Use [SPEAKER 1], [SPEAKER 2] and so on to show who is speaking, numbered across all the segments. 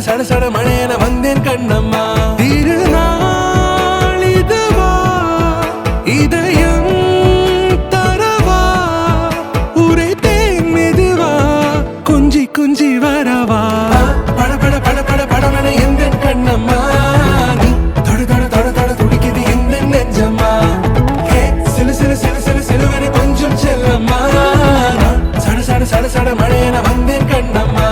[SPEAKER 1] சட சட மழையன வந்தேன் கண்ணம்மா. திருநாள் இதுவா இதயம் தரவா உரைத்தேன் மெதுவா கொஞ்சி கொஞ்சி வரவா பட பட பட பட படவன எந்த கண்ணம்மா. நீ தொட தொட தொட தொட துடிக்குது எந்த நெஞ்சம்மா. சிலு சிலு சிலு சிலு சிலுவன கொஞ்சம் செல்லம்மா. சட சட சட சட மழையன வந்தேன் கண்ணம்மா.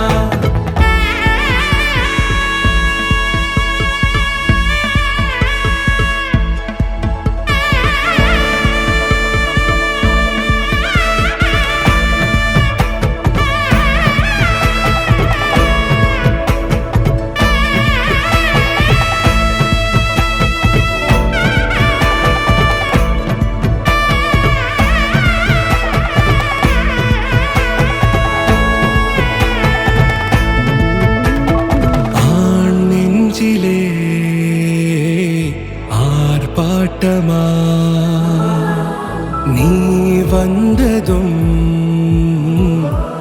[SPEAKER 1] ஆர்ப்பாட்டமா நீ வந்ததும்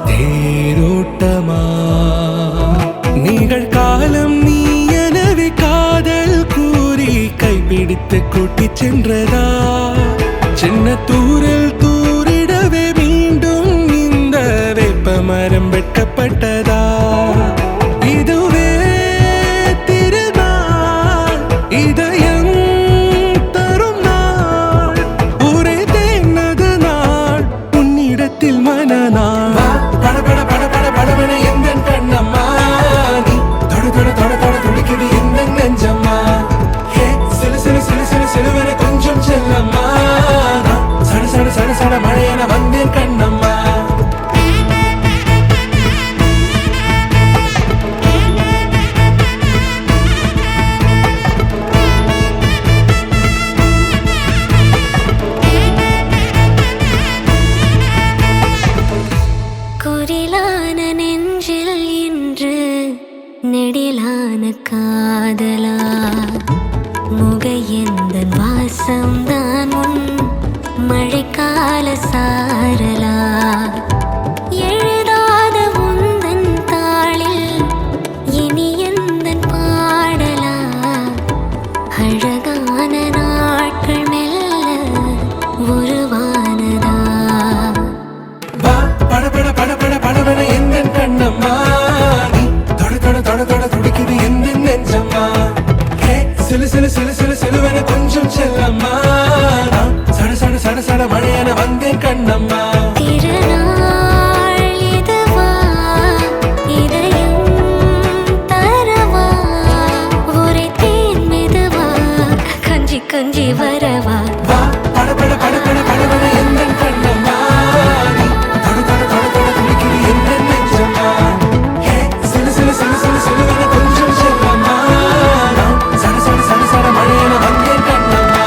[SPEAKER 1] தேரோட்டமா நிகழ்காலம் நீ எனவே காதல் கூறி கைப்பிடித்து கூட்டிச் சென்றதா. சின்ன தூரல் தூரிடவே மீண்டும் இந்த வேப்ப மரம் வெட்கப்பட்டதா. இதுவே திருநாள் இதயம் தரும் நாள் உரைத்தேனது நாள் உன்னிடத்தில் மனநாள். பட பட பட பட படவன எந்த கண்ணம்மா. நீ தொட தொட தொட தொட துடிக்குது எந்த நெஞ்சம்மா. சிலு சிலு சிலு சிலு சிலுவன கொஞ்சம் செல்லம்மா. சட சட சட சட மழையன வந்தேன் கண்ணம்மா.
[SPEAKER 2] குரிலான நெஞ்சில் இன்று நெடிலான காதலா முகையெந்த வாசம்தான் உன் மழைக்கால சாரலா. எழுதாத உந்தன் தாளில் இனி எந்தன் பாடலா. அழகான நாட்கள் மெல்ல உருவானதா.
[SPEAKER 1] பட பட பட பட படவன எந்த கண்ணம்மா. நீ தொட தொட தொட தொட துடிக்குது எந்த நெஞ்சம்மா. சிலு சிலு சிலு சிலு சிலுவன கொஞ்சம் செல்லம்மா. சட சட சட சட மழையன வந்தேன் கண்ணம்மா.
[SPEAKER 2] திருநாள் இதுவா இதயம் தரவா உரைத்தேன் மெதுவா கொஞ்சி கொஞ்சி வரவா.
[SPEAKER 1] பட பட பட பட படவன எந்த கண்ணம்மா. நீ தொட தொட தொட தொட துடிக்குது எந்த நெஞ்சம்மா. சிலு சிலு சிலு சிலு சிலுவன கொஞ்சம் செல்லம்மா. சட சட சட சட மழையன வந்தேன் கண்ணம்மா.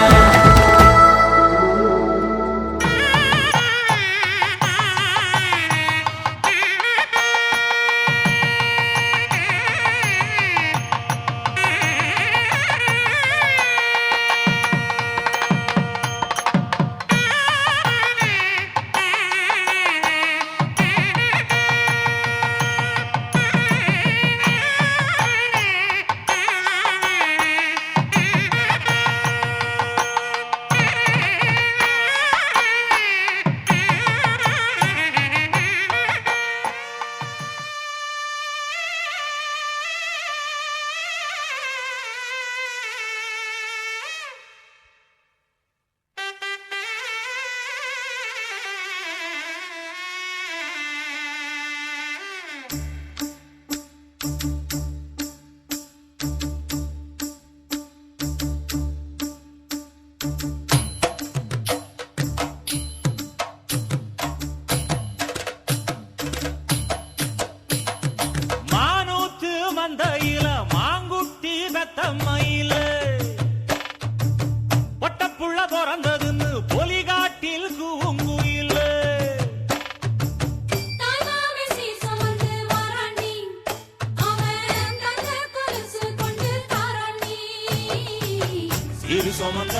[SPEAKER 3] இரு சுமந்த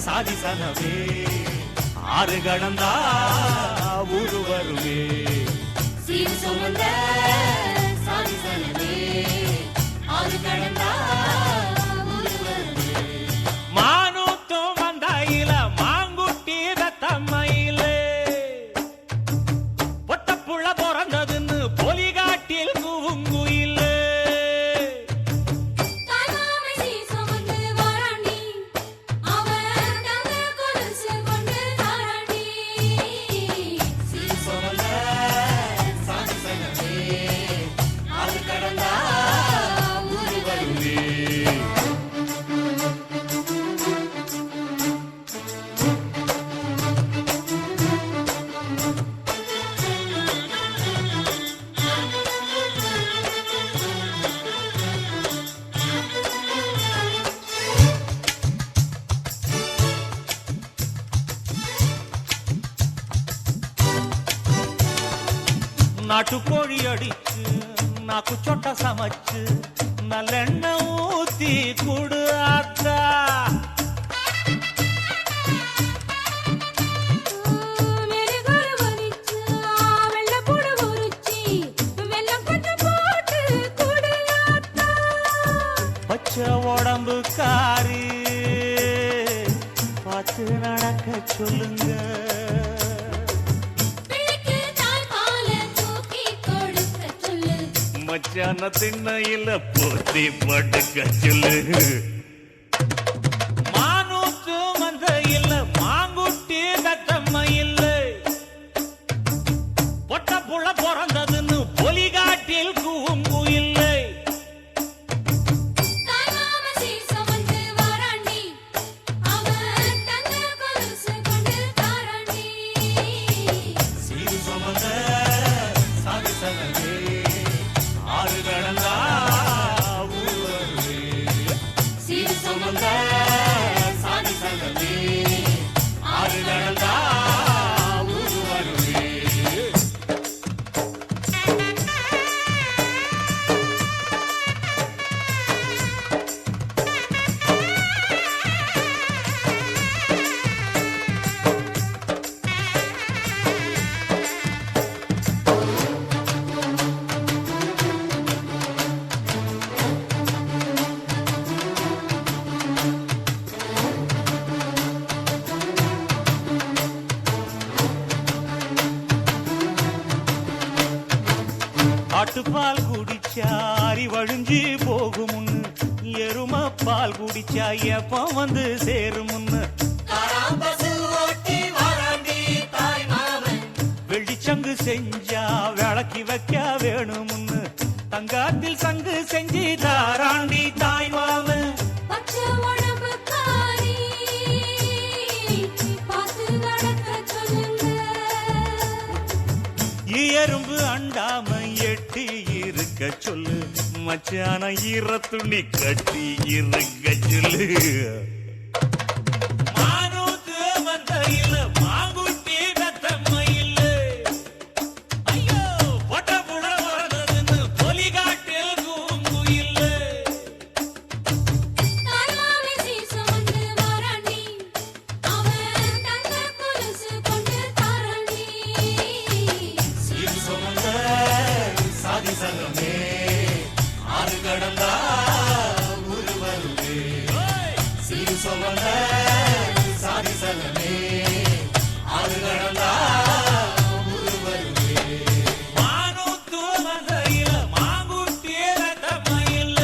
[SPEAKER 3] சாதி சனவே ஆறு கடந்தா ஊரு வருவே
[SPEAKER 2] சீர் சுமந்த சாதி சனவே
[SPEAKER 3] மானூத்தும் வந்தாயில மாங்குட்டி தத்தம்மையிலே பொட்டப்புள்ள பிறந்ததுன்னு பொலிகாட்டில் கூவுங்குயிலே நாட்டுக்கோழி அடிச்சு நாக்கு சொட்ட சமைச்சு நல்லெண்ணெய் ஊத்தி குடு ஆத்தா பச்சை உடம்பு காரி பார்த்து நடக்க சொல்லுங்க மச்சான திண்ணையில போத்தி படுக்க சொல்லு மானூத்து மந்தையில் மாங்குட்டி தத்தம்மையில் பொட்ட புள்ள பிறந்ததுன்னு பொலிகாட்டில் கூவுங்குயில்லை ஆட்டுப்பால் குடிச்சா அரி வழிஞ்சி போகுமுன்னு எரும பால் குடிச்சா எப்ப வந்து சேருமுன்னு வெள்ளிச்சங்கு செஞ்சா விளக்கி வைக்க வேணுமுன்னு தங்காத்தில் சங்கு செஞ்சு தாராண்டி தாய் மாமன் எறும்பு அண்டாம எட்டி இருக்க சொல்லு மச்சான ஈர துணி கட்டி இருக்க சொல்லு மானூத்து மந்தையில மாங்குட்டி தத்தம்மையில் ஐயோ பொட்ட புட வரதுன்னு பொலிகாட்டில் கூங்குயில் சாதி சங்கமே ஆறு கடந்தா ஊரு வருவே சீரு சொந்த சாதி சங்கமே ஆறு கடந்தா ஊரு வருவே மானூத்து மந்தையில மாங்குட்டி தத்தம்மையில்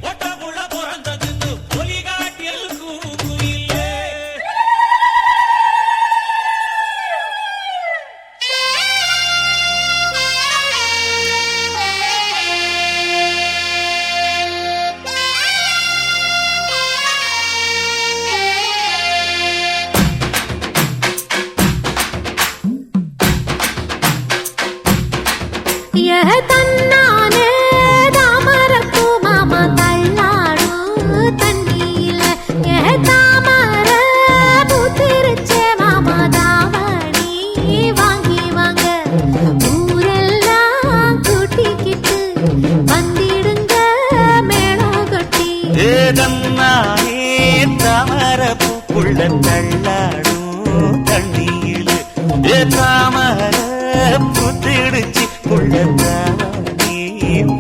[SPEAKER 3] பொட்ட புள்ள பிறந்ததுன்னு பொலிகாட்டில் கூங்குயிலே
[SPEAKER 2] தன்னானே தாமரப்பூ மாமா தள்ளாடும் தண்ணியில தாமர பூத்திருச்சே மாமா தாவணி வாங்கி வாங்க ஊரெல்லாம் கூட்டிக்கிட்டு வந்திடுங்க மேளம் கொட்டி
[SPEAKER 3] தன்னானே தாமர பூக்குள்ள தள்ளாடும் தண்ணியில் தாமர பூத்திடுச்சு நீ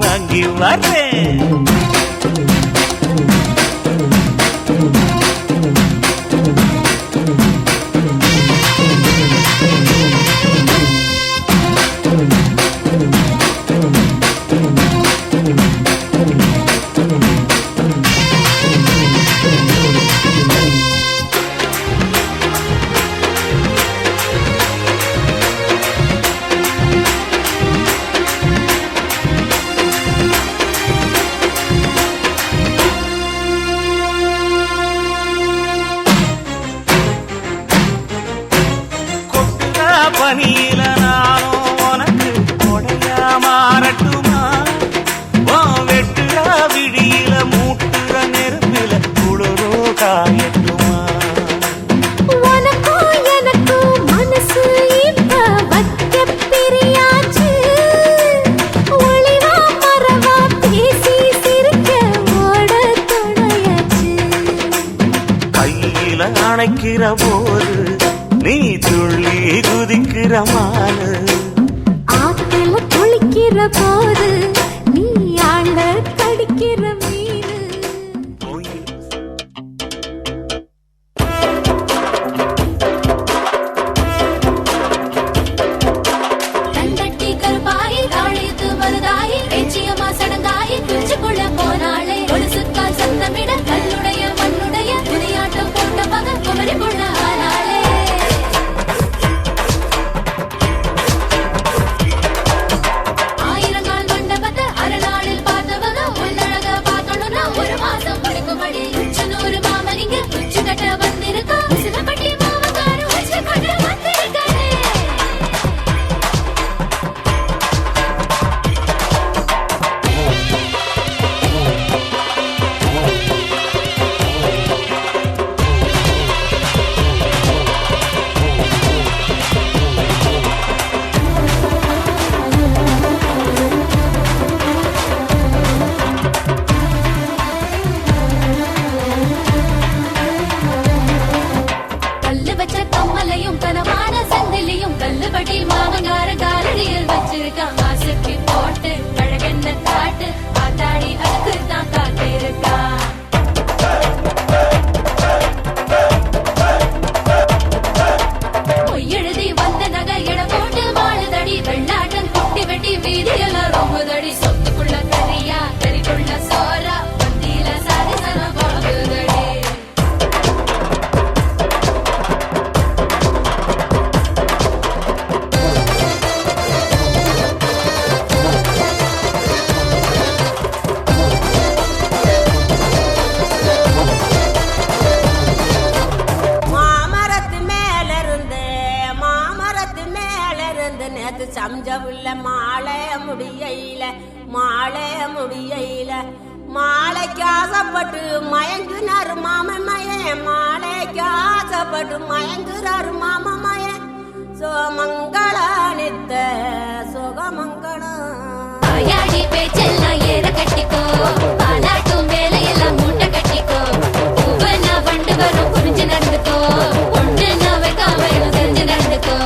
[SPEAKER 3] வாங்கி வர்றேன். பனியில நானும் உனக்கு கொடையா மாறட்டுமா? வெட்டுற விடியில மூட்டுற நெருப்பில குளிரோ காயட்டுமா?
[SPEAKER 2] உனக்கும் எனக்கும் மனசு இப்ப வைக்க பிரியாச்சு. ஒளிவா மறவா பேசி சிரிக்க ஓட துணையாச்சு.
[SPEAKER 3] கையில அணைக்கிற போது நீ துள்ளி குதிக்கிற மானு.
[SPEAKER 2] ஆத்துல குளிக்கிற போது நீ ஆள கடிக்கிற மீனு. கண்டட்டி கருப்பாயி தாழியத்து மருதாயி பேச்சியம்மா சடங்காயி குச்சிக்குள்ள போனாளே. ஒழுசுக்கால் சத்தமிட கல்லுடைய மண்ணுடைய துணியாட்டம் போட்ட மகன் குமரி பொண்ண ஆனாளே. ஆயிரங்கால் மண்டபத்தை அரைநாளில் பார்த்தவங்க உன்னழக பார்க்கணும்னா ஒரு மாசம் முடிக்கும்படி உச்சனூறு மாமனிங்க உச்சு கட்ட வந்திருக்கா. சிலப்பட்டி மாமக்காரு உச்சு கட்ட வந்திருக்காரு. கல்லு வச்ச கம்மலையும் கனமான சங்கிலியும் கல்லுபடி மாமங்கார காலடியில் வச்சிருக்கான். மாசுக்கு போட்டு அழகென்ன காட்டு ஆத்தாடி அதுக்கு தான் காத்திருக்கா. பொய்யெழுதி வந்த நகை எட போட்டு வாழுதடி. வெள்ளாட்டம் குட்டி வெட்டி வீதியெல்லாம் ரொம்புதடி. சொத்துக்குள்ள கரியா கறிக்குள்ள சோறா பந்தியில சரிசனம் போகுதடி.
[SPEAKER 4] மாமரத்து மேல இருந்து நேத்து சம்ஜவுள்ள மாலை முடியல மாலைக்கு ஆசைப்பட்டு மயங்குனாரு மாமன் மாலைக்கு ஆசைப்பட்டு மயங்குறாரு மாமன். சோமங்கள நித்த சுகமங்களம்
[SPEAKER 2] ஆயாடி பேச்செல்லாம் ஏற கட்டிக்கோ. பாலாட்டும் வேலையெல்லாம் மூட்டை கட்டிக்கோ. பூவனா வண்டு வரும் புரிஞ்சு நடந்துக்கோ. ஒண்ணு நான் வைக்காம தெரிஞ்சு நடந்துக்கோ.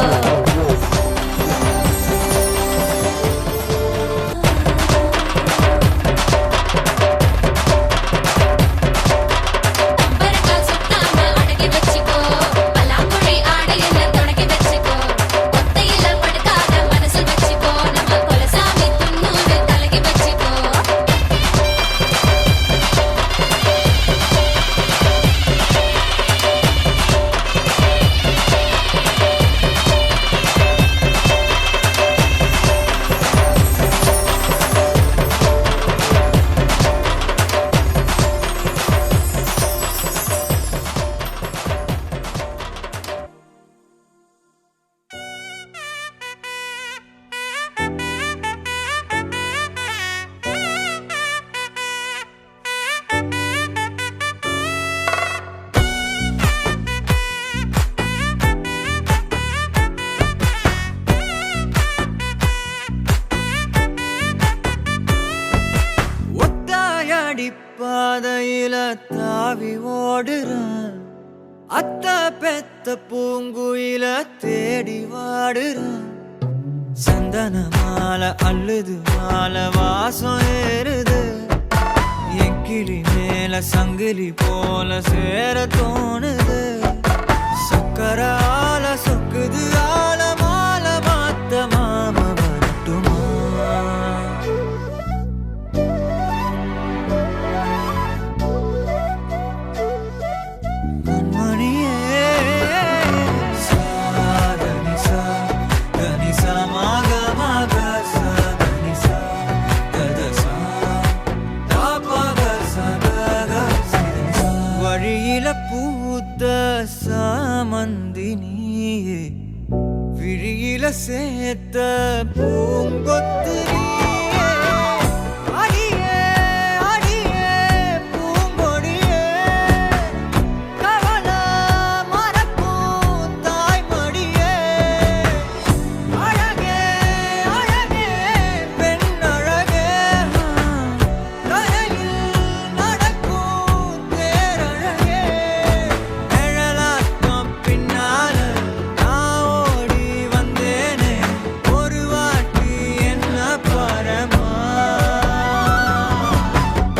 [SPEAKER 2] பரக்கால் சுத்தாம அடக்கி வச்சுக்கோ. பலாங்குழி ஆடையில தொடக்கி வச்சுக்கோ. ஒத்தையில படுக்காத மனசு வச்சுக்கோ. நம்ம கொலசாமி துண்ணூறு கலகி வச்சுக்கோ.
[SPEAKER 5] பாதையில தாவி ஓடுறான். அத்த பெத்த பூங்குயில தேடி வாடுறான். சந்தன மாலை அள்ளுது மாலை வாசம் ஏறுது. கிளி மேல சங்கிலி போல சேர தோணுது சக்கரால சொக்குது ஆல மால மாத்த மாம வரட்டுமா கண்மணியே சாதனிசா கனிசா மாக மாக சாதனிசா கதசா தாபக சதக சிதனிசா வழியில பூத்த சாமந்தி நீயே விழியில சேர்த்த பூங்கொத்து நீயே அடியே அடியே பூங்கொடியே கவல மறக்கும் தாய்மடியே அழகே அழகே பெண் அழகே கரையில் நடக்கும் தேரழகே நிழலாட்டம் பின்னால நான் ஓடி வந்தேனே ஒரு வாட்டி என்ன பரமா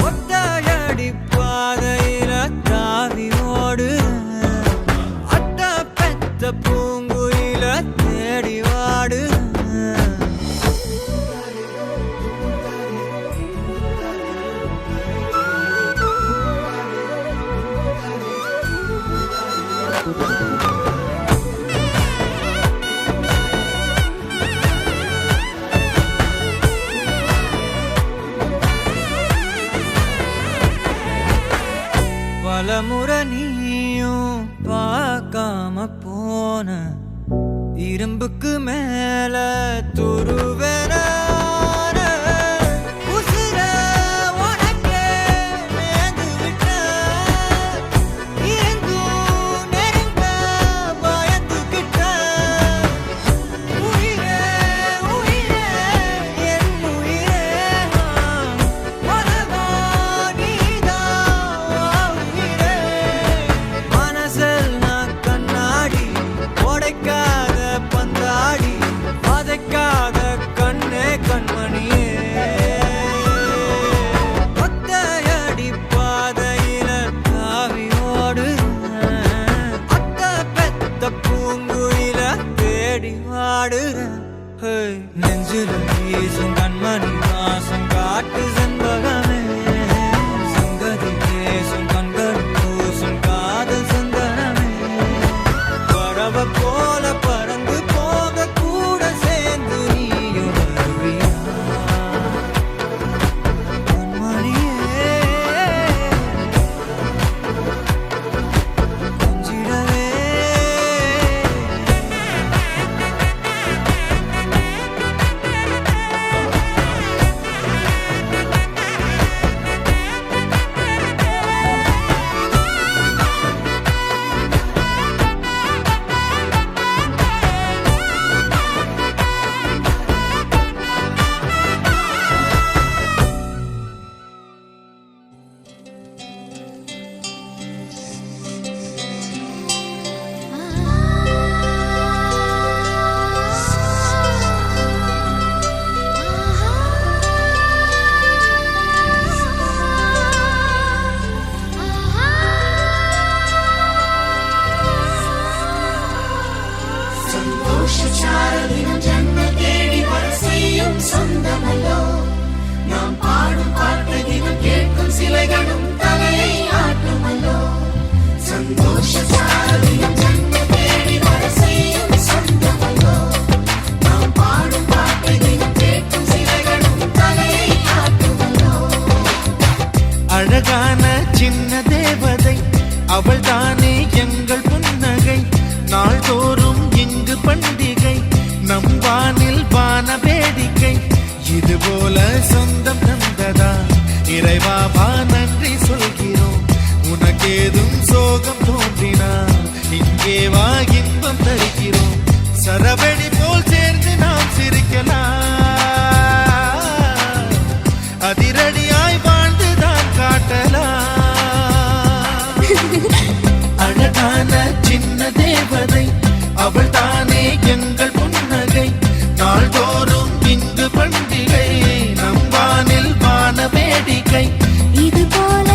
[SPEAKER 5] ஒத்தையடி பாதையில தாவி ஓடுறேன் அட்ட பெத்த பூங்குயில தேடி வாடுறேன் பலமுறை நீயும் பார்க்காம போன இரும்புக்கு மேல துருவென உசிர உனக்கே நேர்ந்து விட்டேன் இருந்தும் நெருங்க பயந்துகிட்டேன் உயிரே உயிரே என் உயிரே உலகா நீதான் உயிரே மனசில் நான் கண்ணாடி உடைக்காத பந்தாடி வதைக்காத கண்ணே கண்மணியே ஒத்தையடி பாதையில தாவி ஓடுறேன் அத்த பெத்த பூங்குயில தேடி வாடுறேன் நெஞ்சில வீசும் கண்மணி வாசம் காட்டு செண்பகமே சங்கதி பேசும் கண்கள் பூசும் காதல் சந்தனமே பறவை போல பறந்து போக கூட சேர்ந்து நீயும் வருவியா கண்மணியே கொஞ்சிடவே
[SPEAKER 2] சந்தோஷச்சாரதினம் ஜன்ம தேடி வர செய்யும் சொந்தமல்லோ நாம் பாடும் பாட்டு தினம் கேட்கும் சிலைகளும் தலையை ஆட்டுமல்லோ சந்தோஷச்சாரதினம் ஜன்ம தேடி வர செய்யும் சொந்தமல்லோ நாம் பாடும் பாட்டு தினம் கேட்கும் சிலைகளும் தலையை ஆட்டுமல்லோ
[SPEAKER 1] அழகான சின்ன தேவதை அவள் தானே எங்கள் புன்னகை நாள்தோறும் இங்கு பண்டிகை நம் வானில் வான வேடிக்கை இதுபோல சொந்தம் தந்ததா இறைவாவா நன்றி சொல்கிறோம் உனக்கேதும் சோகம் தோன்றினால் இங்கே வா இன்பம் தருகிறோம் சரவெடி போல் சேர்ந்து நாம் சிரிக்கலாம் அதிரடியாய் வாழ்ந்துதான் காட்டலாம் அழகான சின்ன தேவதை அவள் தானே எங்கள் புன்னகை நாள்தோறும் இங்கு பண்டிகை நம் வானில் வான வேடிக்கை
[SPEAKER 2] இது போல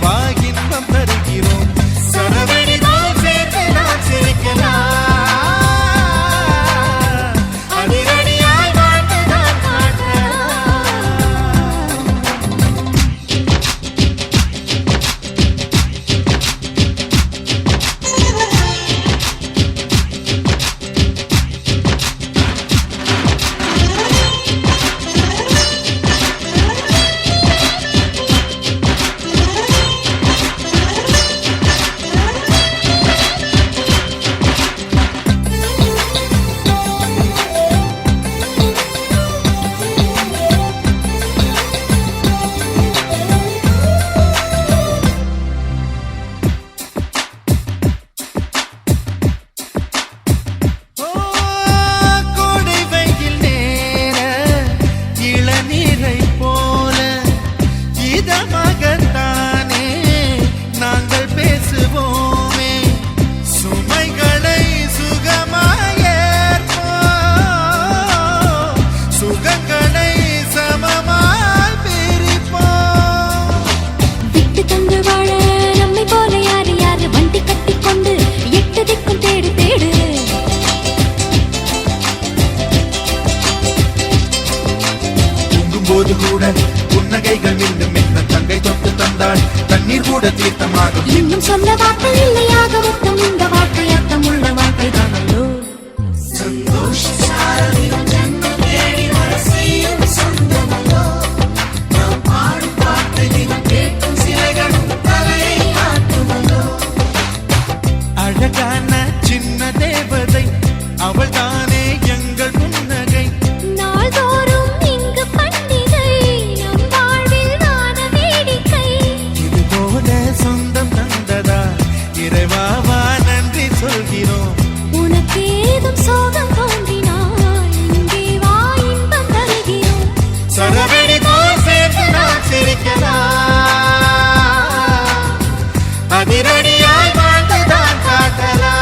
[SPEAKER 5] வா இன்பம் தருகிறோம். சரவெடி போல் சேர்த்து நாம் சிரிக்கலாம். அதிரடியாய் வாழ்ந்துதான் காட்டலாம். கோடை வெயில் நேர இளநீரை போல இதமாகத்தானே நாங்கள் பேசுவோமே. சுமைகளை சுகமாயேற்போம், சுகங்களை சமமாய் பிரிப்போம்.
[SPEAKER 2] விட்டு தந்து வாழ நம்மை போல யாரு யாரு வண்டி கட்டிக்கொண்டு எட்டு திக்கும் தேடு தேடு.
[SPEAKER 5] தூங்கும்போது கூட புன்னகைகள் மீண்டும் என்ன தங்கை தொட்டு தந்தாள். தண்ணீர் கூட தீர்த்தமாகும்.
[SPEAKER 2] இன்னும் சொல்ல வார்த்தை இல்லையாக மொத்தம் இந்த வாழ்க்கை அர்த்தம் உள்ள வாழ்க்கை தானல்லோ.
[SPEAKER 5] அழகான சின்ன தேவதை அவள் தானே எங்கள் புன்னகை.
[SPEAKER 2] நாள்தோறும் இங்கு பண்டிகை நம் வாழ்வில் வான வேடிக்கை.
[SPEAKER 5] இது போல சொந்தம் தந்ததா இறைவாவா நன்றி சொல்கிறோம்.
[SPEAKER 2] உனக்கு ஏதும் சோகம் தோன்றினால் இங்கே வா இன்பம் தருகிறோம்.
[SPEAKER 5] சரவெடி போல் சேர்த்து நாம் சிரிக்கலாம். அதிரடியாய் வாழ்ந்துதான் காட்டலாம்.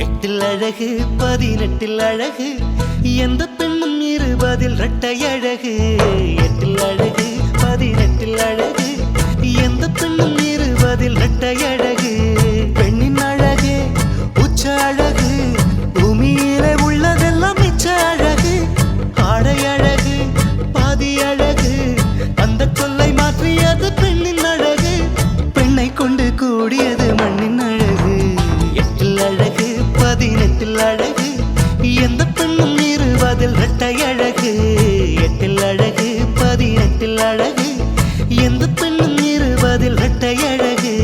[SPEAKER 3] எட்டில் அழகு 18 அழகு எந்த பெண்ணும் 20 இரட்டை அழகு. எட்டில் அழகு 18 அழகு எந்த பெண்ணும் 20 இரட்டை அழகு. பெண்ணின் அழகு உச்ச அழகு பூமியிலே உள்ளதெல்லாம் மிச்ச அழகு. ஆடை அழகு பாதி அழகு அந்த சொல்லை மாற்றியது பெண்ணின் அழகு. பெண்ணை கொண்டு கூடியது மண்ணின் அழகு. எட்டில் அழகு 18 அழகு எந்த பெண்ணும் 20 இரட்டை அழகு. எட்டில் அழகு 18 அழகு எந்த பெண்ணும் 20 இரட்டை அழகு.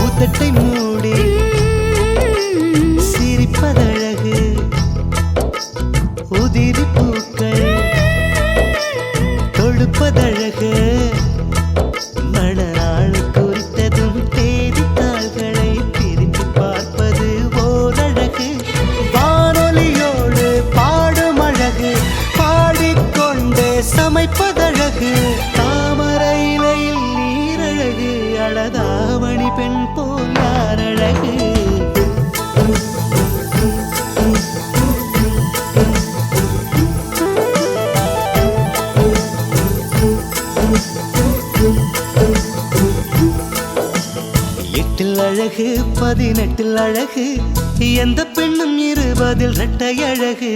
[SPEAKER 3] ஊத்தட்டை மூடி சிரிப்பதழகு உதிரி பூக்கள் தொடுப்பதழகு. மணநாள் குறித்ததும் தேதித்தாள்களை பிரித்து பார்ப்பது ஓரழகு. வானொலியோடு பாடும் அழகு பாடிக்கொண்டே சமைப்பதழகு. தாமரை இலையில் நீரழகு அழகாவணி பெண் போல் யாரழகு. எட்டில் அழகு 18 அழகு எந்த பெண்ணும் 20 இரட்டை அழகு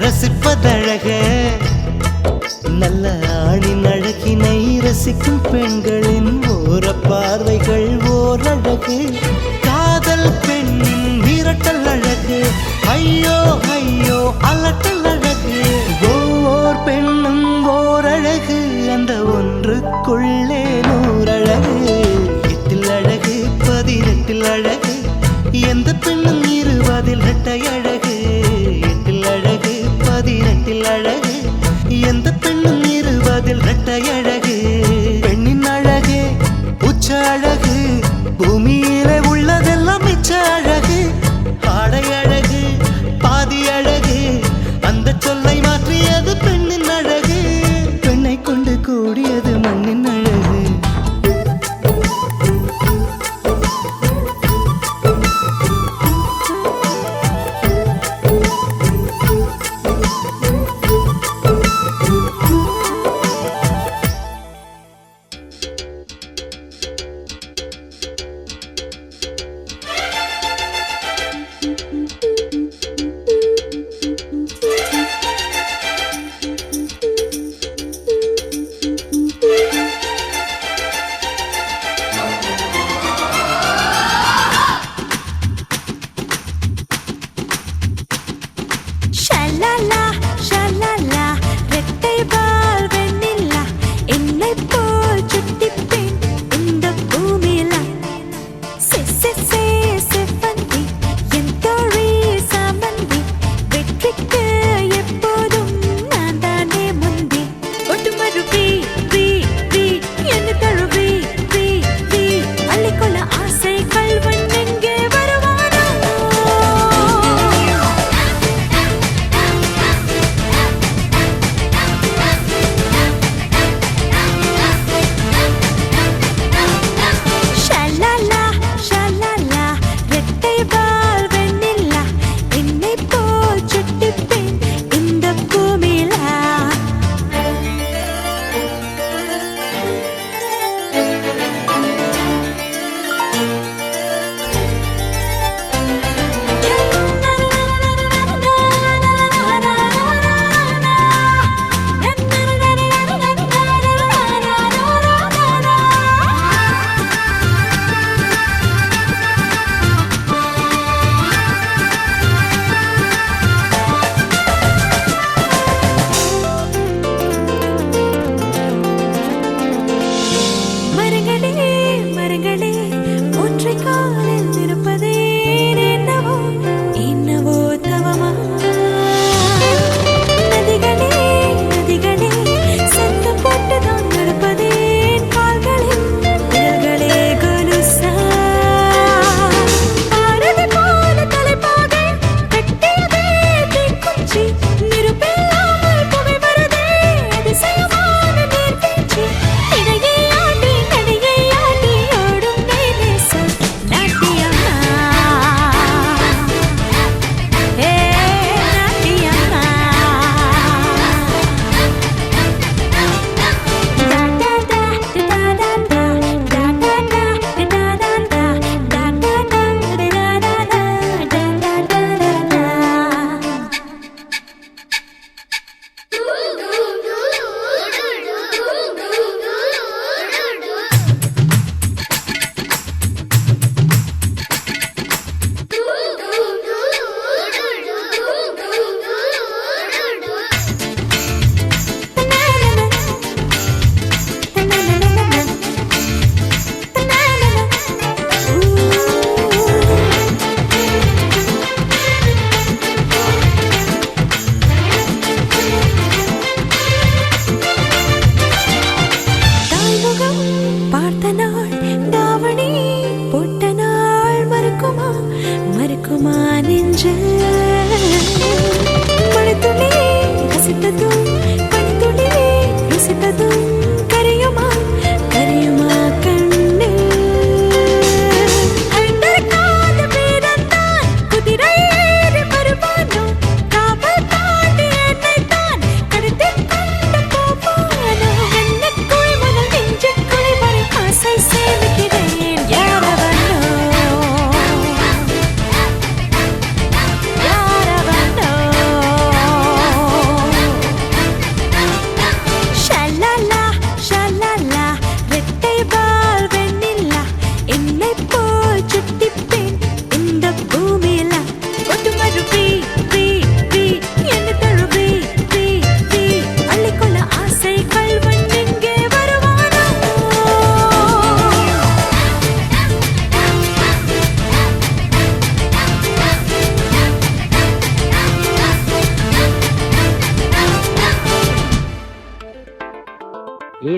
[SPEAKER 3] ரசிப்பதழகே நல்ல ஆணின் அழகினை ரசிக்கும் பெண்களின் ஓர பார்வைகள் ஓரழகு காதல் பெண்ணின் விரட்டல் அழகு ஐயோ ஐயோ அலட்டல் அழகு ஓர் பெண்ணும் ஓரழகு அந்த ஒன்றுக்குள்ளே 100 அழகு 8 அழகு 18 அழகு எந்த பெண்ணும் 20 இரட்டை அழகு 8 அழகு 18 அழகு எந்த பெண்ணும் 20 இரட்டை அழகு பெண்ணின் அழகு உச்ச அழகு பூமியிலே உள்ளதெல்லாம் மிச்ச அழகு ஆடை அழகு பாதி அழகு அந்த சொல்லை மாற்றியது பெண்ணின் அழகு பெண்ணை கொண்டு கூடியது மண்ணின் அழகு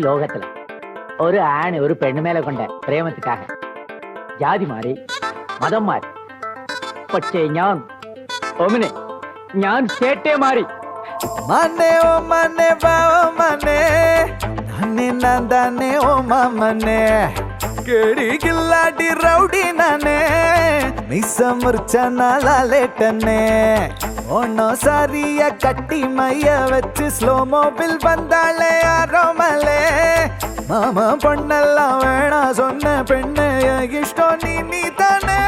[SPEAKER 6] ലോകത്തില് ഒരു ആണ് ഒരു പെണ്ണു മേലെ കൊണ്ട പ്രേമത്തിക്കാக ജാതി മാറി മതം മാറി പക്ഷേ ഞാൻ ചേട്ടേ മാറി
[SPEAKER 7] മനെ ഓ മനെ ബാവ മനെ നന്നെ നന്ദനെ ഓ മമനെ കേടി കില്ലാടി റൗഡി നനെ മിസ്സ മുർച്ച നാളാലേട്ടനെ ഓണോ സാരിയ കട്ടി മയ്യ വെച്ച് സ്ലോ മോബിൽ വந்தாளே ആരോമലേ മാമ പൊണ്ണെല്ലാം വേണ சொன்ன പെണ്ണ് ഇഷ്ടം നീ തന്നെ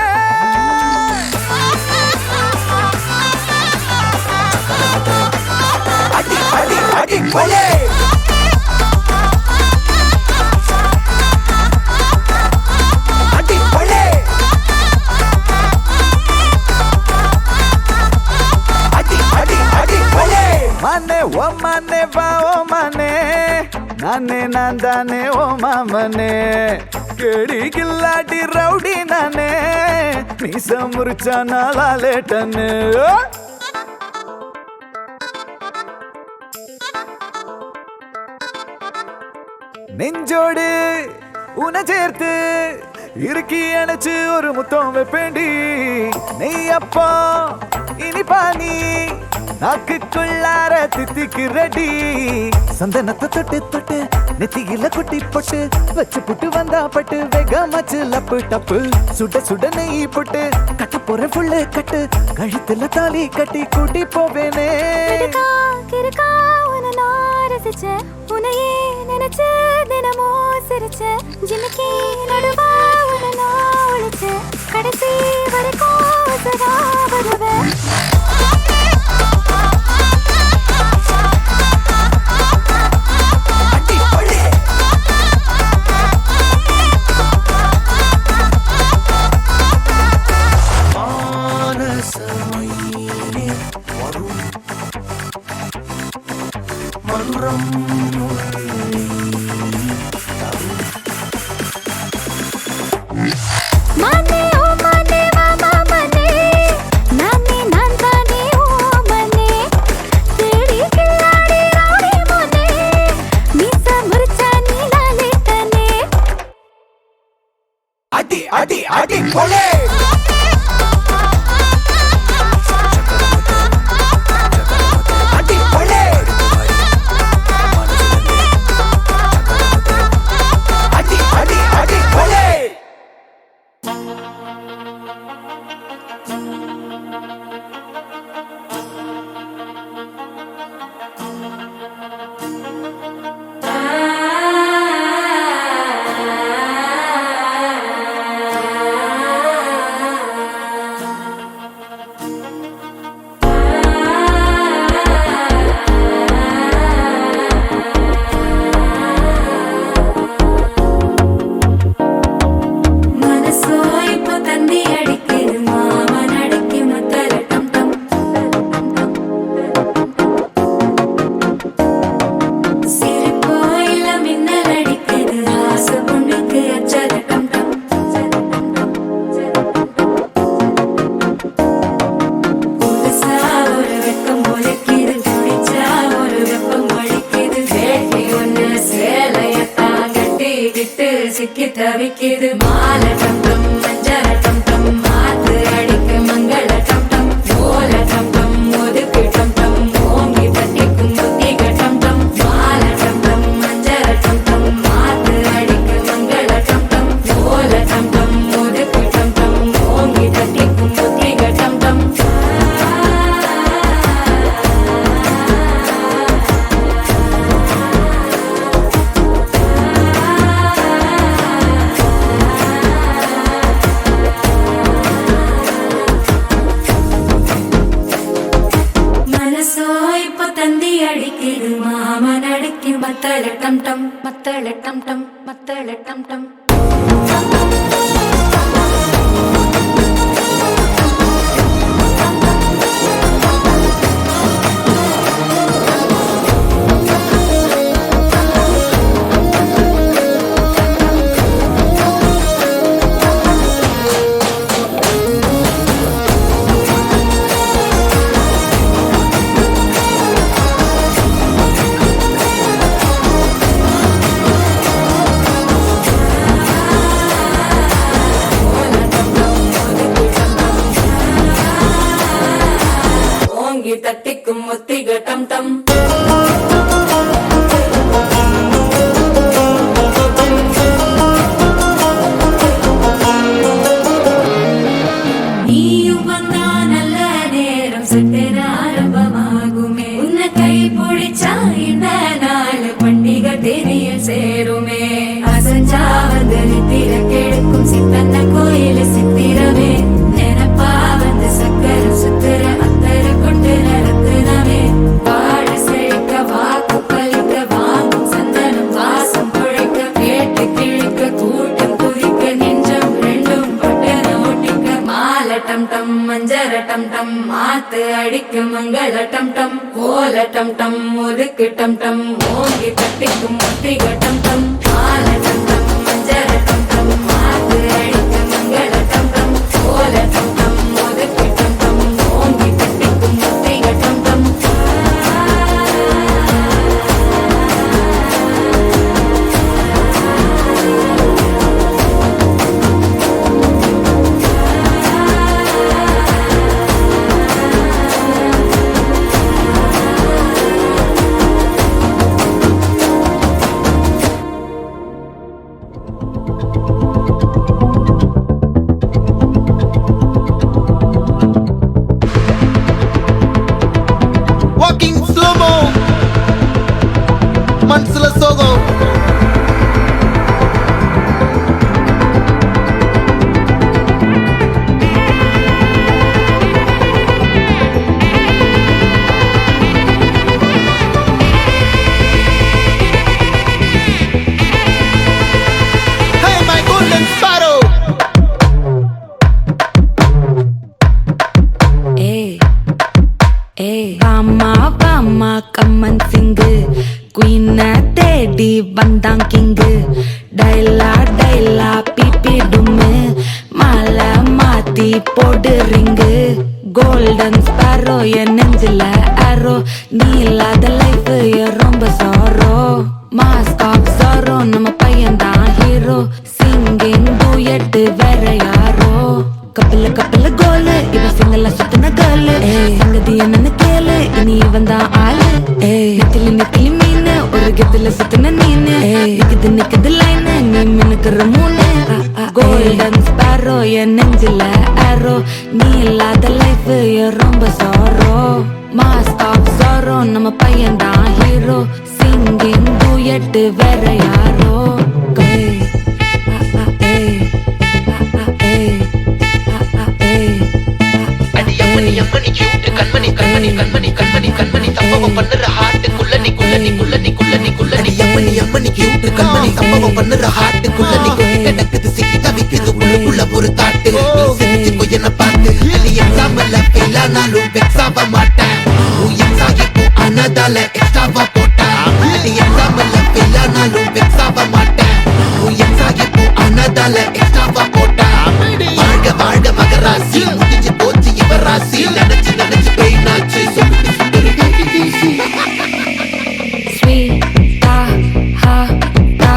[SPEAKER 7] അടി അടി അടി കൊലേ അടി കൊലേ അടി അടി അടി കൊലേ മനെ ഓ മനെ വാ ഓ മനെ നാനെ നന്ദനെ ഓ മാമനെ കേടി കില്ലാടി റൗഡി നാനെ മീസ മുറിച്ച നാളാലേട്ടന് நெஞ்சோடு உன சேர்த்து இறுக்கி அணைச்சு ஒரு முத்தம் வைப்பேண்டி நெய் அப்பா இனிப்பா நீ நாக்குக்குள்ளார தித்திக்கு ரெடி சந்தனத்தை தொட்டு தொட்டு நெத்தியில குட்டி போட்டு வச்சு புட்டு வந்தா பட்டு வெகமாச்சு லப்பு டப்பு சுட சுட நெய் போட்டு கட்ட போற புள்ளு கட்டு கழுத்துல தாலி கட்டி கூட்டி போவேனே
[SPEAKER 2] கிறுக்கா உன்னை நான் ரசிச்சேன் உன்னையே நினைச்சு தினமும் சிரிச்சேன் ஜிமிக்கி நடுவா உன்னை நான் ஒழிச்சேன் கடைசி வரைக்கும் சதா வருவேன்
[SPEAKER 7] அடி அடி அடி கொலே அடி கொலே அடி அடி அடி கொலே
[SPEAKER 2] சிக்கி தவிக்குது மால டம் டம் மஞ்சள டம் டம் மாத்து அடிக்க மங்கள டம் டம் ஓல டம் டம் ஒதுக்கு டம் டம் ஓங்கி தட்டிக்கும் புத்திக டம் டம் மால டம் டம் மஞ்சள டம் டம் மாத்து அடிக்க மங்கள டம் டம் ஓல டம் டம் ஒதுக்கு டம் டம் ஓங்கி தட்டிக்கும் புத்திக டம் டம் அடிக்குது மாமன் அடிக்கு மத்தள டம் டம் மத்தள டம் டம் மத்தள டம் டம் நீயும் வந்தா நல்ல நேரம் சட்டென ஆரம்பமாகுமே உன்னை கை பிடிச்சா இந்த நாள் பண்டிகை தேனியில் சேருமே அசஞ்சா வந்து நித்திர கெடுக்கும் சித்தன்ன கோயில் சித்திரமே நினப்பா வந்து சக்கர சுத்திர அத்தர கொண்டு நடத்துனமே வாழ செழிக்க வாக்கு பலிக்க வாங்கும் சந்தனம் வாசம் குழைக்க கேட்டு கிழிக்க கூட்டம் குதிக்க நெஞ்சம் ரெண்டும் பட்டன ஒட்டிக்க மால டம் டம் மஞ்சர டம் டம் மாத்து அடிக்க மங்கள டம் டம் கோல டம் டம் ஒதுக்கு டம் டம் ஓங்கி தட்டிக்கும் முட்டிக டம் டம் மால டம் டம் மஞ்சர டம் டம் மாத்து அடிக்க மங்கள டம் டம் கோல டம் டம் ஒதுக்கு டம் டம் ஓங்கி தட்டிக்கும் முட்டிக டம் டம்
[SPEAKER 5] Walking slow-mo மனசுல சோகம் Hey my golden sparrow
[SPEAKER 2] வாமா வாமா கம்மன் சிங்கு குயின தேடி வந்தான் கிங்கு டைலா டைலா பிபி டும்மு மாலை மாத்தி போடு ரிங்கு கோல்டன் ஸ்பாரோ என் நெஞ்சில ஆரோ நீ இல்லாத லைஃப் ரொம்ப சாரோ மாஸ்க் ஆஃப் சாரோ நம்ம பையன் தான் ஹீரோ சிங்கிங் டூயட் வேற யாரோ கப்பல கப்பல கோலு இவ சிங்கல சுத்தின கேளு சங்கதி என்னன்னு கேளு இனி இவன் தான் ஆளு நெத்திலி நெத்திலி மீனு ஒரு கெத்துல சுத்தின நீனு நிக்குது நிக்குது லைனு நீ மினுக்குற மூணு கோல்டன் ஸ்பாரோ என் நெஞ்சில ஆரோ நீ இல்லாத லைஃப் ரொம்ப சாரோ மாஸ்க் ஆஃப் சாரோ நம்ம பையன் தான் ஹீரோ சிங்கிங் டூயட் வேற யாரோ
[SPEAKER 8] அடி அம்மனி கியூட் கண்மணி கண்மணி கண்மணி கண்மணி கண்மணி சம்பவம் பண்ணுற ஹார்ட்டுக்குள்ள நீ குள்ள நீ குள்ள நீ குள்ள நீ குள்ள நீ அம்மனி கியூட் கண்மணி சம்பவம் பண்ணுற ஹார்ட்டுக்குள்ள நீ கிடக்குது சிக்கி தவிக்குது உள்ளுக்குள்ள ஒரு தாட்டு சிரிச்சு போய் என்ன பார்த்து நீ எக்ஸாம்ல ஃபெயில் ஆனாலும் வெக்ஸ் ஆக மாட்டேன் எக்ஸ் ஆகி போ ஆனதால எக்ஸ்ட்ராவா போட்டேன் நீ எக்ஸாம்ல ஃபெயில் ஆனாலும் வெக்ஸ் ஆக மாட்டேன் எக்ஸ் ஆகி போ ஆனதால எக்ஸ்ட்ராவா போட்டேன் வாழ்க வாழ்க மகராசி முடிஞ்சு போச்சு இவ ராசி நினைச்சு நினைச்சு பெயின் ஆச்சு
[SPEAKER 2] ஸ்வீட்டா ஹா டா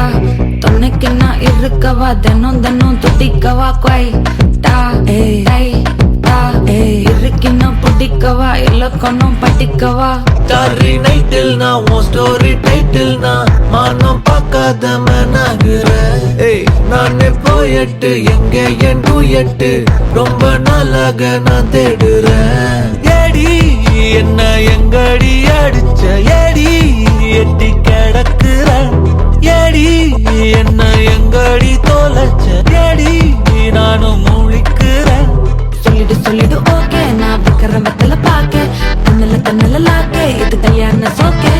[SPEAKER 2] துணைக்கு நான் இருக்கவா தினம் தினம் துடிக்கவா குவை டா டை டா இருக்கின்னும் பிடிக்கவா இலக்கணம் படிக்கவா
[SPEAKER 3] ஸ்டாரி நைட்டில் நான் உன் ஸ்டோரி டைட்டில் நான் மானம் பார்க்காத மனாகிற நானே போயட்டு எங்க என் டூயட்டு ரொம்ப நாளாக நான் தேடுறேன் ஏடி என்ன எங்கடி அடிச்ச ஏடி எட்டி கிடக்குற ஏடி என்ன எங்கடி தொலைச்ச ஏடி நானும் முழிக்கிறேன்
[SPEAKER 2] சொல்லிடு சொல்லிடு ஓகே நான் வைக்கிற வெத்தல பாக்க தன்னல தன்னல லாக்க இது கல்யாண சோக்கே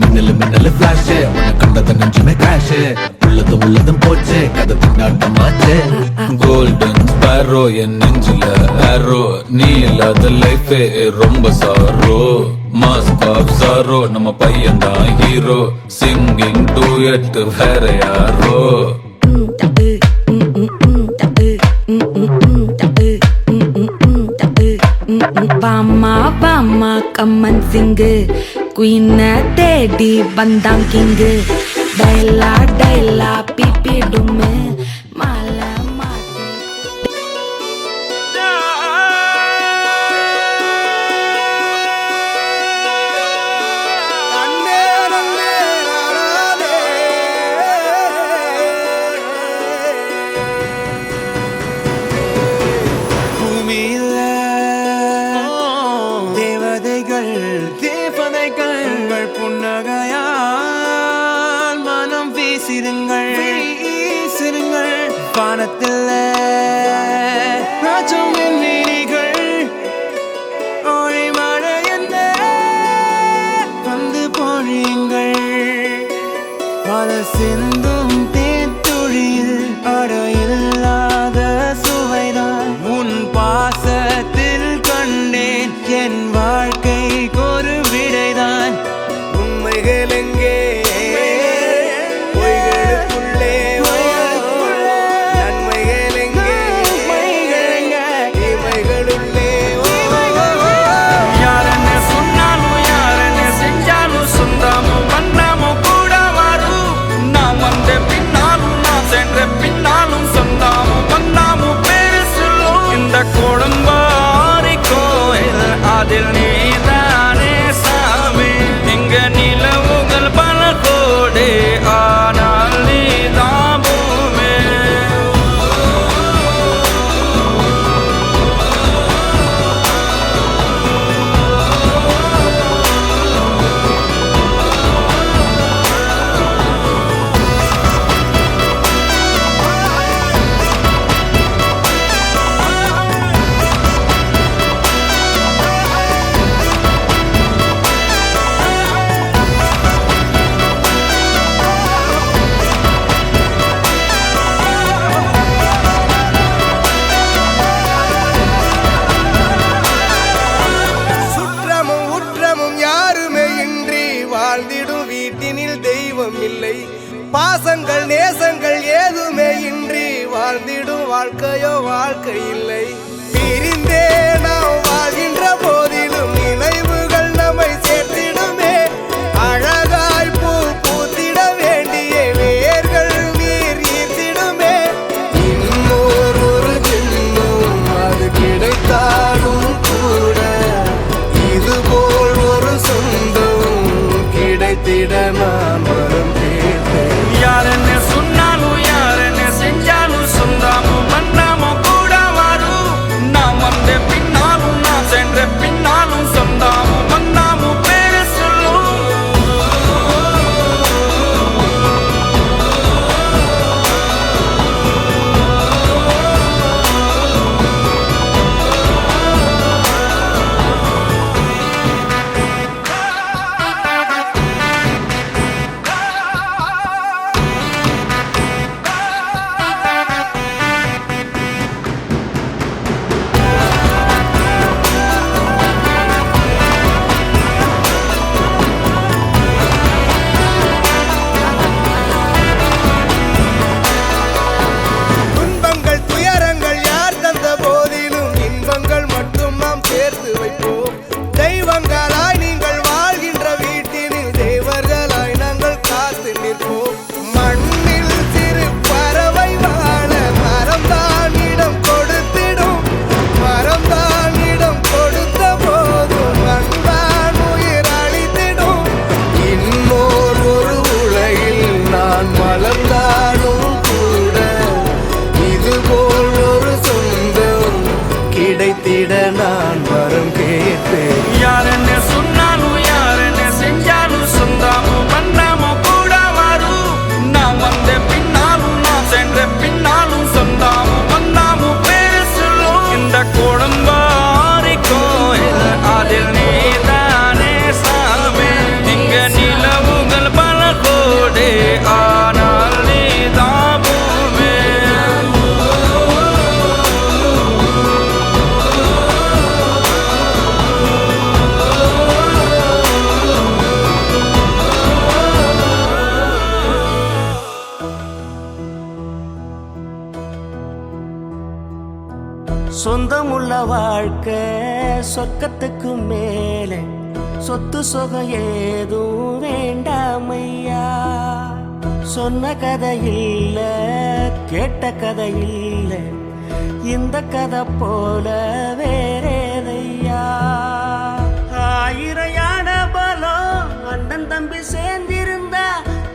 [SPEAKER 1] மின்னலு மின்னலு ஃபிளாஷ் உன்னை கண்டத நெஞ்சுமே கிராஷ் உள்ளதும் போச்சு கதை திண்டாட்டமாச்சு கோல்டன் ஸ்பாரோ என் நெஞ்சில ஆரோ நீ இல்லாத லைஃபே ரொம்ப சாரோ மாஸ்க் ஆஃப் சாரோ நம்ம பையன் தான் ஹீரோ சிங்கிங் டூயட் வேற யாரோ
[SPEAKER 2] வாமா வாமா கம்மன் சிங்கு குயின தேடி வந்தான் கிங்கு டைலா டைலா பிபி டும்மு மாலை மாத்தி
[SPEAKER 1] பூமி வானத்தில் நாச்சும் விண்மீனிகள் ஒளி மழை என்ன வந்து பொழியுங்கள் பல சிந்தும் தேத்துழியில் அடையில்லாத சுவைதான் உன் பாசத்தில் கண்டேன் என் வாழ்க்கைக்கு ஒரு விடைதான் உண்மைகள் எங்கே பொய்களுக்குள்ளே நன்மைகள் எங்கே தீமைகளுள்ளே யாரென்ன சொன்னாலும் யாரென்ன செஞ்சாலும் சொந்தமும் வண்ணமும் கூட வரும் நான் வந்த பின்னாலும் நான் சென்ற பின்னாலும் சொந்தமும் வண்ணமும் பேரு சொல்லும் இந்த கொடும்பாரி கோயில் அதில் நீதானே சாமி இங்க நிலவுகள் பல கோடி ஆனால் நீதான் பூமி சுற்றமும் உற்றமும் யாருமே இன்றி வாழ்ந்திடும் வீட்டினில் தெய்வம் இல்லை பாசங்கள் நேசங்கள் ஏதுமே இன்றி வாழ்ந்திடும் வாழ்க்கையோ வாழ்க்கை இல்லை பிரிந்தே நாம் வாழ்கின்ற போதிலும் நினைவுகள் நம்மை சேர்த்திடுமே அழகாய் பூ பூத்திட வேண்டிய வேர்கள் நீர் ஈர்த்திடுமே இன்னொரு ஜென்மம் அது கிடைத்தாலும் கூட இதுபோல் ஒரு சொந்தம் கிடைத்திட நான் வரம் கேட்டேன் யாரென்ன சொன்னாலும் யாரென்ன செஞ்சாலும் சொந்தமும் வண்ணமும் கூட வரும் நான் வந்த பின்னாலும் நான் சென்ற பின்னாலும் சொந்தமும் வண்ணமும் பேரு சொல்லும் துன்பங்கள் துயரங்கள் யார் தந்த போதிலும் இன்பங்கள் மட்டும் நாம் சேர்த்து வைப்போம் தெய்வங்களாய் நீங்கள் வாழ்கின்ற வீட்டினில் தேவர்களாய் நாங்கள் காத்து நிற்போம் மண்ணில் சிறு பறவை வாழ மரம்தான் இடம் கொடுத்திடும் மரம்தான் இடம் கொடுத்த போதும் அன்பான் உயிர் அளித்திடும் இன்னொரு ஒரு உலகில் நான் வளர்ந்தாலும் கூட இதுபோல் ஒரு சொந்தம் கிடைத்திட நான் வரம் கேட்பேன் யாரென்ன சொன்னாலும் யாரென்ன செஞ்சாலும் சொந்தமும் வண்ணமும் கூட வரும் நான் வந்த பின்னாலும் நான் சென்ற பின்னாலும் சொந்தமும் வண்ணமும் பேரு சொல்லும் இந்த கொடும்பாரி கோயில் அதில் நீதானே சாமி இங்க நிலவுகள் பல கோடி ஆனால் நீதான் பூமி
[SPEAKER 9] சொந்தமுள்ள வாழ்க்கை சொர்க்கத்துக்கு மேலே சொத்து சொகம் ஏதும் வேண்டாமையா சொன்ன கதை இல்ல கேட்ட கதை இல்ல இந்த கதை போல வேறேதையா ஆயிரம் யானை பலம் அண்ணன் தம்பி சேர்ந்திருந்தா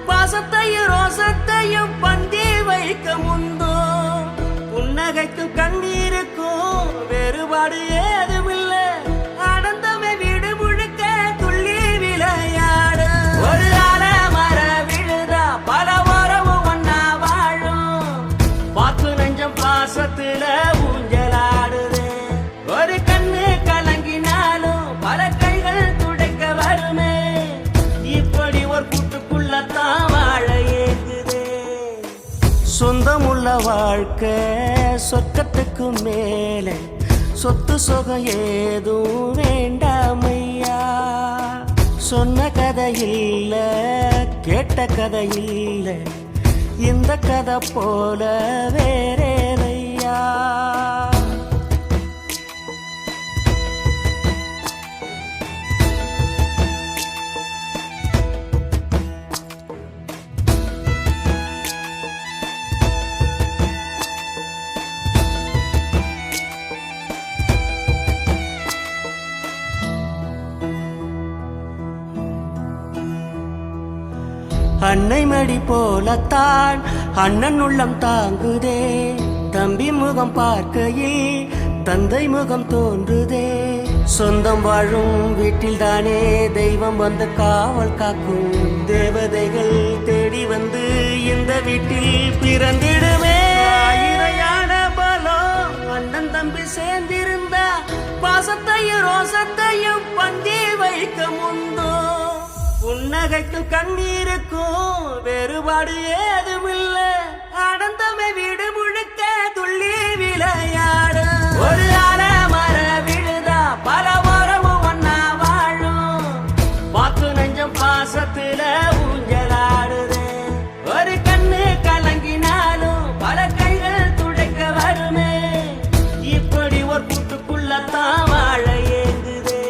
[SPEAKER 9] பாசத்தையும் ரோசத்தையும் பந்தி வைக்க முந்தோ புன்னகைக்கும் கண்ணீருக்கும் வேறுபாடு ஏதுமில்லை அடந்தமை வீடு முழுக்க துள்ளி விளையாடு ஒரு ஆல மர விழுதா பல உறவும் ஒன்னா வாழும் வாக்கு சொந்தமுள்ள வாழ்க்கை சொர்க்கத்துக்கு மேலே சொத்து சுகம் ஏதும் வேண்டாமையா. சொன்ன கதை இல்ல கேட்ட கதை இல்ல இந்த கதை போல வேறேதையா. அன்னை மடி போலத்தான் அண்ணன் உள்ளம் தாங்குதே. தம்பி முகம் பார்க்கையில் தந்தை முகம் தோன்றுதே. சொந்தம் வாழும் வீட்டில் தானே தெய்வம் வந்து காவல் காக்கும். தேவதைகள் தேடி வந்து இந்த வீட்டில் பிறந்திடுமே. ஆயிரையான பலம் அண்ணன் தம்பி சேர்ந்திருந்தா பாசத்தையும் ரோசத்தையும் பந்தி வைக்க முந்தோ. புன்னகைக்கும் கண்ணீருக்கும் வேறுபாடு ஏதுமில்ல. ஆனந்தமே வீடு முழுக்க துள்ளி விளையாடு. ஒரு மர விழுதா பல மரமும் ஒன்னா வாழும். பாக்கு நெஞ்சம் பாசத்துல ஊஞ்சலாடுது. ஒரு கண்ணு கலங்கினாலும் பல கைகள் துடைக்க வருமே. இப்படி ஒரு கூட்டுக்குள்ளத்தான் வாழ ஏங்குதே.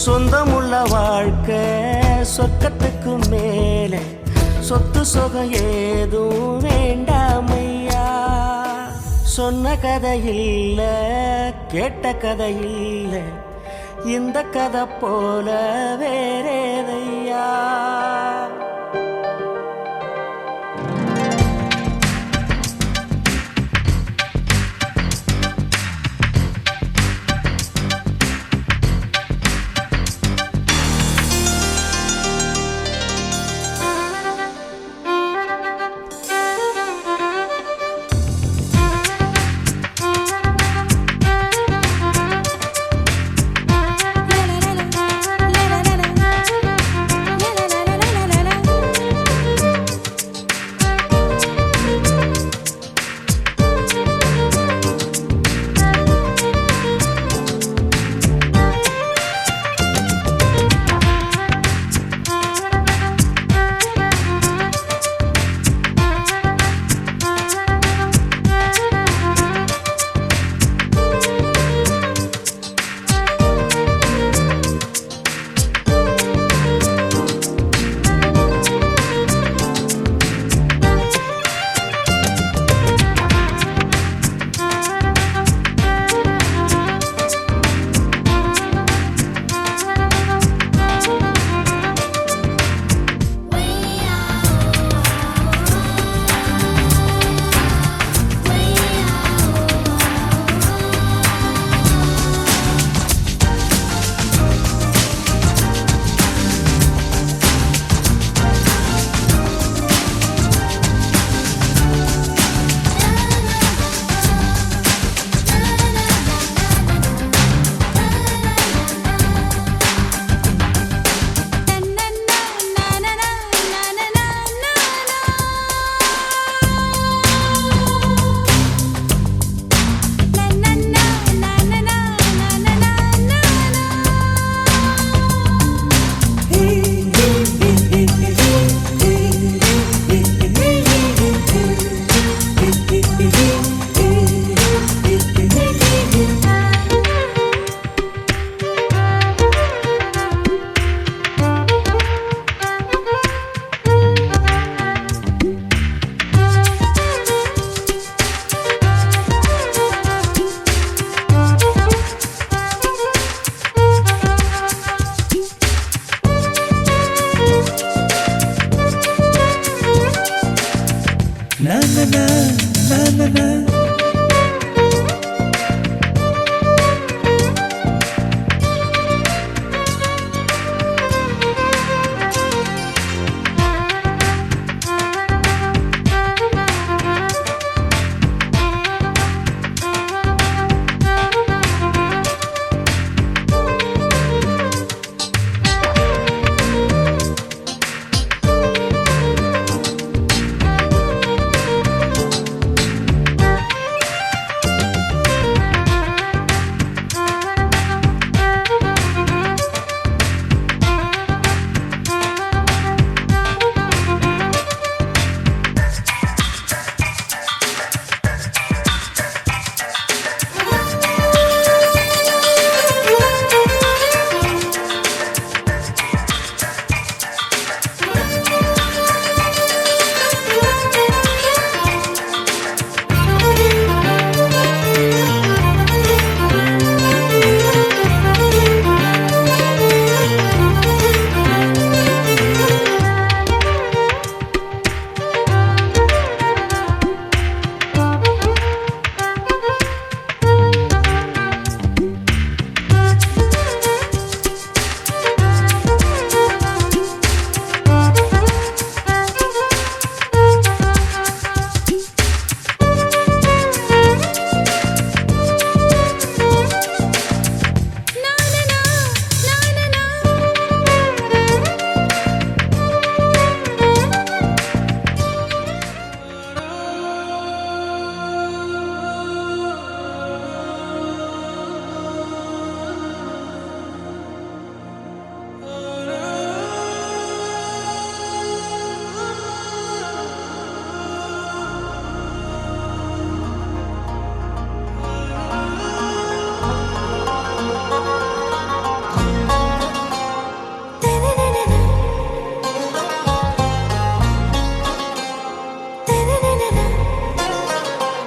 [SPEAKER 9] சொந்தமுள்ள வாழ்க்கை சொர்க்கத்துக்கு மேலே சொத்து சுகம் ஏதும் வேண்டாமையா. சொன்ன கதை இல்ல கேட்ட கதை இல்ல இந்த கதை போல வேறேதையா.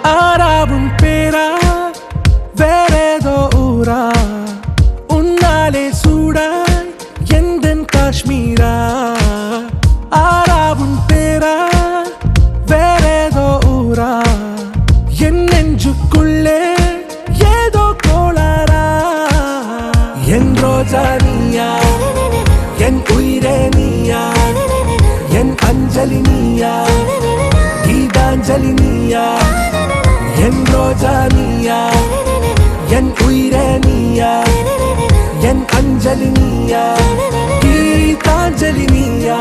[SPEAKER 1] ஆறாவும் பேரா வேறேதோ ஊரா உன்னாலே சூடாய் எந்தன் காஷ்மீரா ஆறாவும் பேரா வேறேதோ ஊரா என் நெஞ்சுக்குள்ளே ஏதோ கோளாரா என் ரோஜா நீயா என் உயிரே நீயா என் அஞ்சலி நீயா கீதாஞ்சலி நீயா என் ரோஜா நீயா என் உயிரே நீயா என் அஞ்சலி நீயா கீதாஞ்சலி நீயா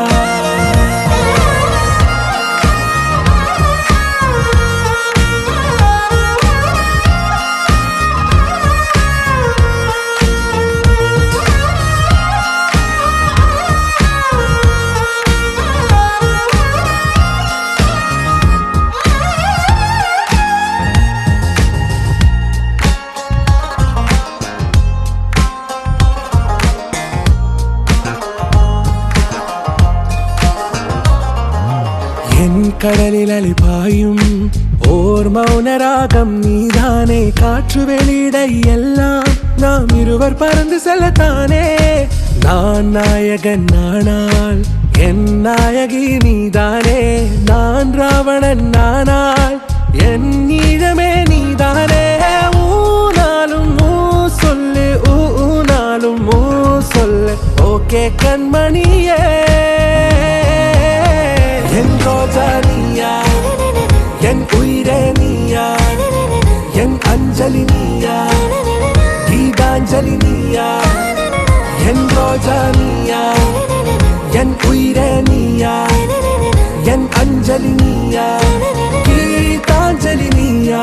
[SPEAKER 1] கடலில் அலிபாயும் ஓர் மௌனராகம் நீதானே காற்று வெளியிட எல்லாம் நாம் இருவர் பறந்து செல்லத்தானே நான் நாயகன் நானால் என் நாயகி நீதானே நான் ராவணன் நானால் என் ஈழமே நீதானே ஊனாலும் ஊ சொல்லு ஊனாலும் ஊ சொல்லு ஓகே கண்மணியே என் ரோஜா நீயா என் உயிரே நீயா என் அஞ்சலி நீயா கீதாஞ்சலி நீயா என் ரோஜா நீயா என் உயிரே நீயா என் அஞ்சலி நீயா கீதாஞ்சலி நீயா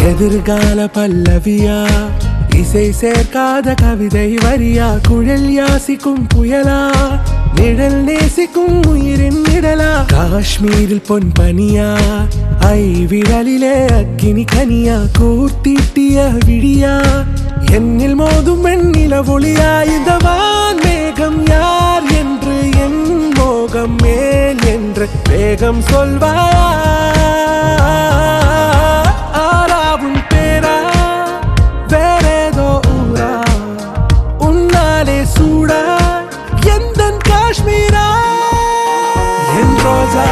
[SPEAKER 1] எதிர்கால பல்லவியா இசை சேர்க்காத கவிதை வரியா குழல் யாசிக்கும் புயலா நிழல் நேசிக்கும் உயிரின் நிழலா காஷ்மீரில் பொன் பனியா ஐ விரலிலே அக்கினி கனியா கூர்த்தீட்டிய விழியா என்னில் மோதும் வெண்ணில ஒளியா இந்த வான் மேகம் யார் என்று என் மோகம் மேல் என்று வேகம் சொல்வாயா ஆறாவும் பேரா வேறேதோ ஊரா உன்னாலே சூடா எந்தன் காஷ்மீரா என் ரோஜா